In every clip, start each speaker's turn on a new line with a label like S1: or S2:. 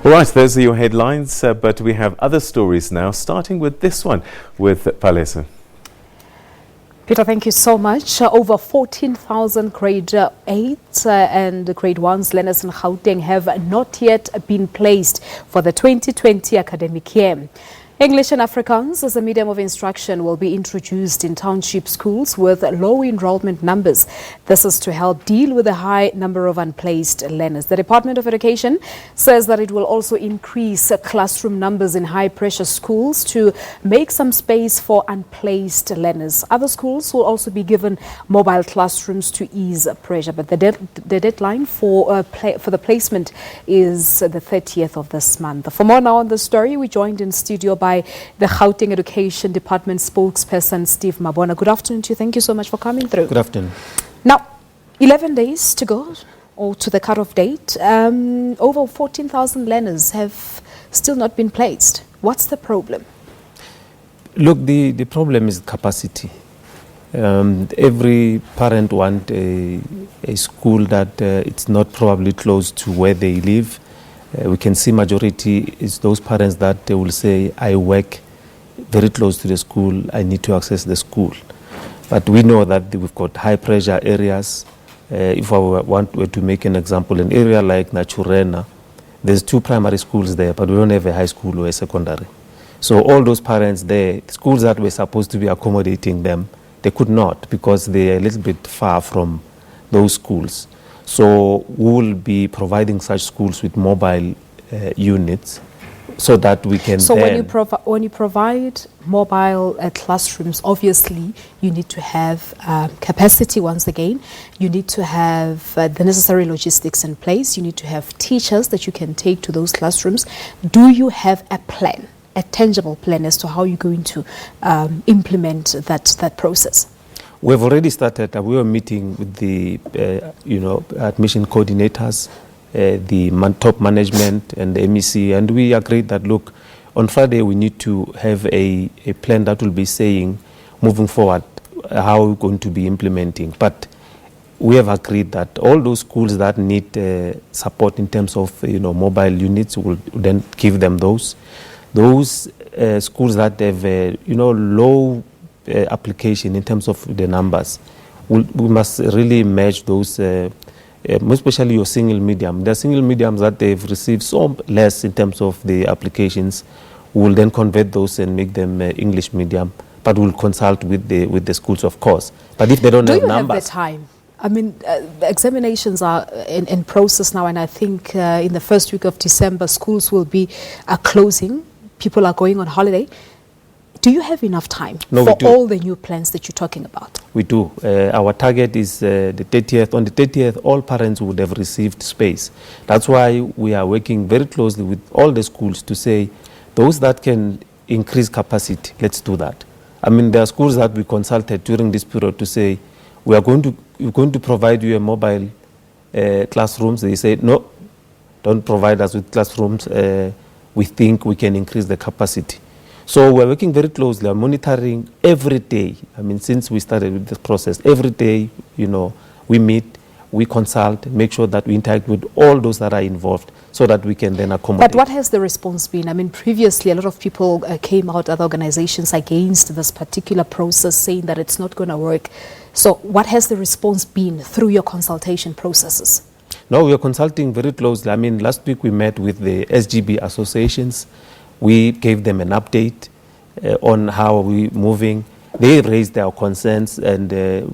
S1: All right, those are your headlines, but we have other stories now, starting with this one with Palesa.
S2: Peter, thank you so much. Over 14,000 grade 8 and grade 1s learners in Gauteng have not yet been placed for the 2020 academic year. English and Afrikaans as a medium of instruction will be introduced in township schools with low enrollment numbers. This is to help deal with the high number of unplaced learners. The Department of Education says that it will also increase classroom numbers in high-pressure schools to make some space for unplaced learners. Other schools will also be given mobile classrooms to ease pressure, but the deadline for the placement is the 30th of this month. For more now on the story, we joined in studio by the Gauteng Education Department spokesperson, Steve Mabona. Good afternoon to you. Thank you so much for coming through.
S3: Good afternoon.
S2: Now, 11 days to go, or to the cut-off date. Over 14,000 learners have still not been placed. What's the problem?
S3: Look, the problem is capacity. Every parent wants a school that it's not probably close to where they live. We can see majority is those parents that they will say, I work very close to the school, I need to access the school. But we know that we've got high pressure areas. If I were to make an example, an area like Naturena, there's 2 primary schools there, but we don't have a high school or a secondary. So all those parents there, schools that were supposed to be accommodating them, they could not because they are a little bit far from those schools. So we will be providing such schools with mobile units so that we can
S2: when you provide mobile classrooms, obviously you need to have capacity once again. You need to have the necessary logistics in place. You need to have teachers that you can take to those classrooms. Do you have a plan, a tangible plan as to how you're going to implement that process?
S3: We've already started. We were meeting with the, admission coordinators, the top management and the MEC, and we agreed that, look, on Friday we need to have a plan that will be saying, moving forward, how we're going to be implementing. But we have agreed that all those schools that need support in terms of, mobile units, will then give them those. Those schools that have, low application in terms of the numbers, we must really match those, especially your single medium. The single mediums that they've received so less in terms of the applications, we will then convert those and make them English medium, but we'll consult with the schools, of course. But if they don't have numbers...
S2: Do you have the time? I mean, examinations are in process now, and I think in the first week of December, schools will be closing. People are going on holiday. Do you have enough time for all the new plans that you're talking about?
S3: We do. Our target is the 30th. On the 30th, all parents would have received space. That's why we are working very closely with all the schools to say, those that can increase capacity, let's do that. I mean, there are schools that we consulted during this period to say, we're going to provide you a mobile classrooms. They say, no, don't provide us with classrooms. We think we can increase the capacity. So we're working very closely. I'm monitoring every day. I mean, since we started with this process, every day, we meet, we consult, make sure that we interact with all those that are involved so that we can then accommodate.
S2: But what has the response been? I mean, previously, a lot of people came out, other organizations, against this particular process, saying that it's not going to work. So what has the response been through your consultation processes?
S3: No, we are consulting very closely. I mean, last week we met with the SGB associations. We gave them an update on how we're moving. They raised their concerns, and about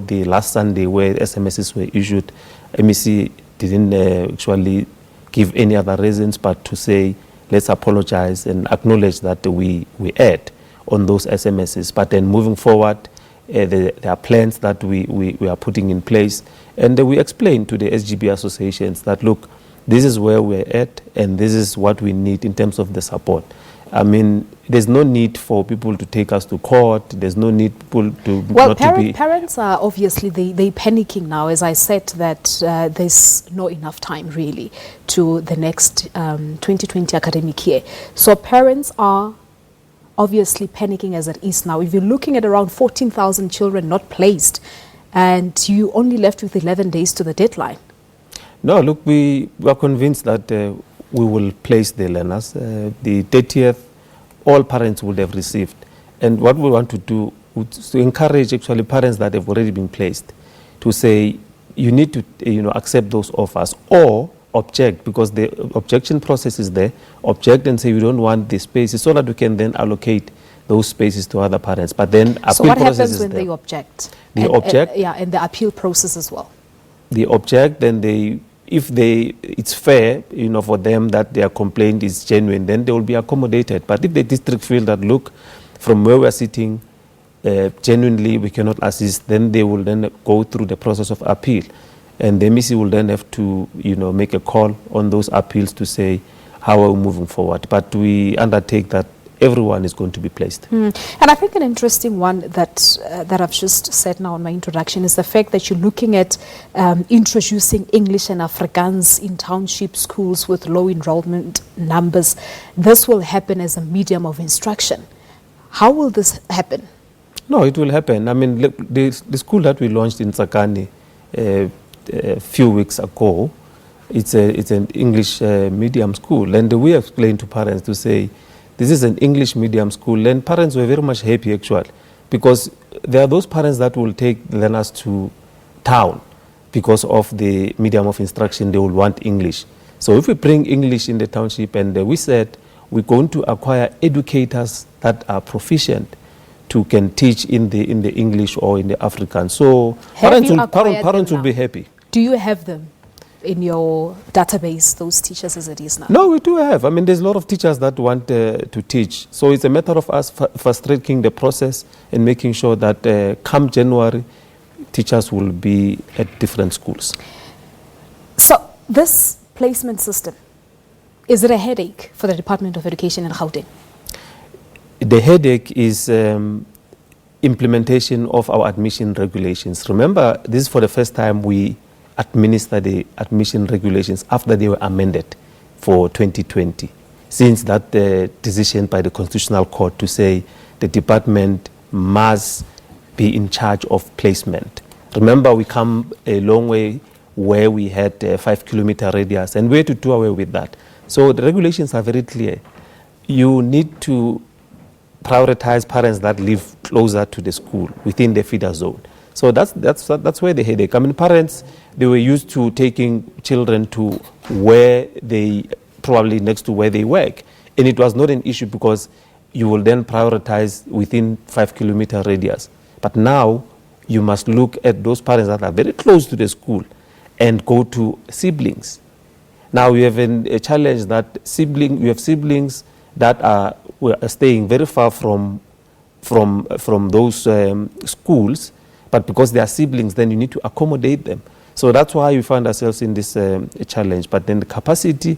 S3: the last Sunday where SMSs were issued, MEC didn't actually give any other reasons but to say, let's apologize and acknowledge that we erred on those SMSs. But then moving forward, there are plans that we are putting in place, and we explained to the SGB associations that, look, this is where we're at, and this is what we need in terms of the support. I mean, there's no need for people to take us to court. There's no need people to
S2: parents are obviously they panicking now. As I said, that there's not enough time really to the next 2020 academic year. So parents are obviously panicking as it is now. If you're looking at around 14,000 children not placed, and you only left with 11 days to the deadline.
S3: No, look, we are convinced that we will place the learners. The 30th, all parents would have received. And what we want to do is to encourage actually parents that have already been placed to say, you need to accept those offers or object, because the objection process is there. Object and say we don't want the spaces, so that we can then allocate those spaces to other parents. But then
S2: so what happens when they object? And the appeal process as well.
S3: They object, then it's fair, for them that their complaint is genuine, then they will be accommodated. But if the district feel that, look, from where we are sitting, genuinely we cannot assist, then they will then go through the process of appeal. And the MEC will then have to, make a call on those appeals to say how are we moving forward. But we undertake that everyone is going to be placed.
S2: And I think an interesting one that I've just said now in my introduction is the fact that you're looking at introducing English and Afrikaans in township schools with low enrollment numbers. This will happen as a medium of instruction. How will this happen?
S3: No, it will happen. I mean, look, the school that we launched in Tsakani a few weeks ago, it's an English medium school, and we explained to parents to say this is an English medium school, and parents were very much happy actually, because there are those parents that will take learners to town because of the medium of instruction. They will want English. So if we bring English in the township, and we said we're going to acquire educators that are proficient to can teach in the English or in the Afrikaans. So parents will be happy.
S2: Do you have them in your database, those teachers as it is now?
S3: No, we do have. I mean, there's a lot of teachers that want to teach. So it's a matter of us fast-tracking the process and making sure that come January, teachers will be at different schools.
S2: So this placement system, is it a headache for the Department of Education in Gauteng?
S3: The headache is implementation of our admission regulations. Remember, this is for the first time we administer the admission regulations after they were amended for 2020. Since that decision by the Constitutional Court to say the department must be in charge of placement. Remember, we come a long way where we had a 5-kilometer radius, and we had to do away with that. So the regulations are very clear. You need to prioritize parents that live closer to the school within the feeder zone. So that's where the headache. I mean, parents, they were used to taking children to where they probably next to where they work, and it was not an issue because you will then prioritize within 5-kilometer radius. But now you must look at those parents that are very close to the school and go to siblings. Now we have a challenge that we have siblings that are staying very far from those schools, but because they are siblings, then you need to accommodate them. So that's why we find ourselves in this challenge. But then the capacity,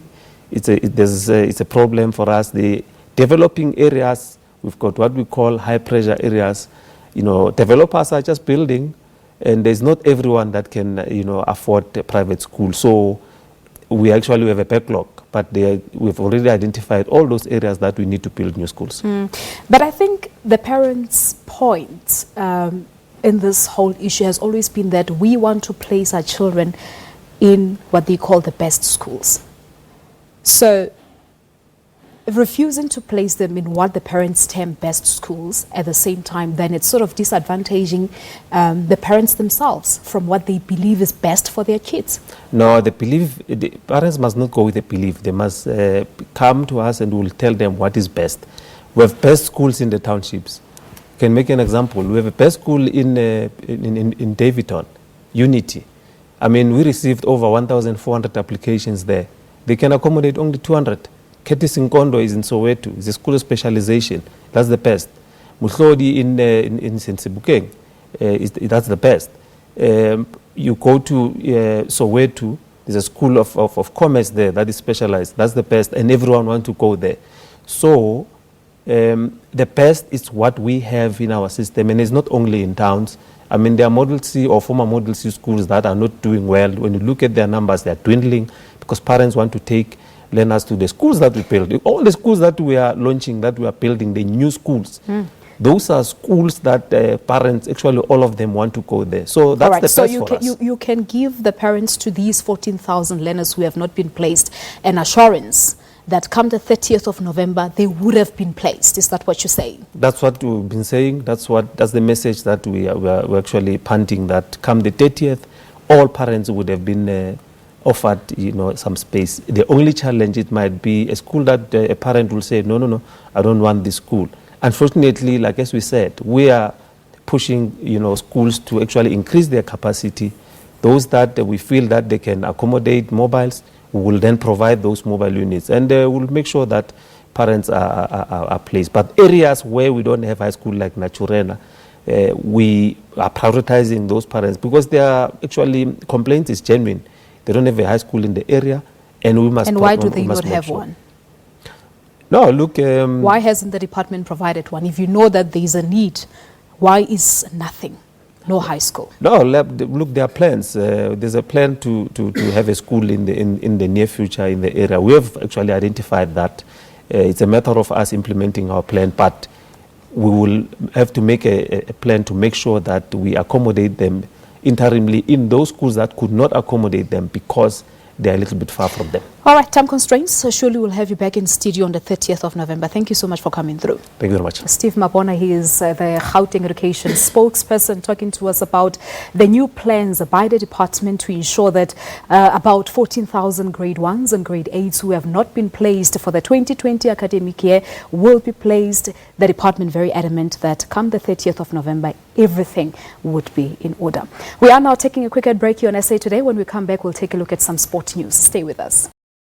S3: it's a problem for us. The developing areas, we've got what we call high pressure areas. Developers are just building, and there's not everyone that can afford a private school. So we actually have a backlog, but we've already identified all those areas that we need to build new schools.
S2: But I think the parents' point in this whole issue has always been that we want to place our children in what they call the best schools. So refusing to place them in what the parents term best schools at the same time, then it's sort of disadvantaging the parents themselves from what they believe is best for their kids.
S3: No, the parents must not go with the belief. They must come to us and we'll tell them what is best. We have best schools in the townships. Can make an example. We have a best school in Davidton, Unity. I mean, we received over 1,400 applications there. They can accommodate only 200. Ketis Nkondo is in Soweto. It's a school of specialization. That's the best. Muhlodi in Sensibukeng, that's the best. You go to Soweto, there's a school of commerce there that is specialized. That's the best, and everyone wants to go there. So the best is what we have in our system, and it's not only in towns. I mean, there are Model C or former Model C schools that are not doing well. When you look at their numbers, they are dwindling because parents want to take learners to the schools that we build. All the schools that we are launching, that we are building, the new schools. those are schools that parents, actually all of them want to go there. So that's the best
S2: so
S3: for us.
S2: you can give the parents to these 14,000 learners who have not been placed an assurance that come the 30th of November, they would have been placed. Is that what you're saying?
S3: That's what we've been saying. That's the message that we're actually punting, that come the 30th, all parents would have been offered, some space. The only challenge, it might be a school that a parent will say, no, I don't want this school. Unfortunately, like as we said, we are pushing, schools to actually increase their capacity. Those that we feel that they can accommodate mobiles, we will then provide those mobile units, and we'll make sure that parents are placed. But areas where we don't have high school, like Naturena, we are prioritizing those parents because their actually complaint is genuine. They don't have a high school in the area, and we must.
S2: And why do they not have one?
S3: No, look.
S2: Why hasn't the department provided one? If you know that there is a need, why is nothing? No high school.
S3: No, look, there are plans. There's a plan to have a school in the near future in the area. We have actually identified that. It's a matter of us implementing our plan, but we will have to make a plan to make sure that we accommodate them interimly in those schools that could not accommodate them because they are a little bit far from them.
S2: All right, time constraints. So surely we'll have you back in studio on the 30th of November. Thank you so much for coming through.
S3: Thank you very much.
S2: Steve Mabona, he is the Gauteng Education spokesperson, talking to us about the new plans by the department to ensure that about 14,000 grade 1s and grade 8s who have not been placed for the 2020 academic year will be placed. The department very adamant that come the 30th of November, everything would be in order. We are now taking a quick break here on SA Today. When we come back, we'll take a look at some sport news. Stay with us.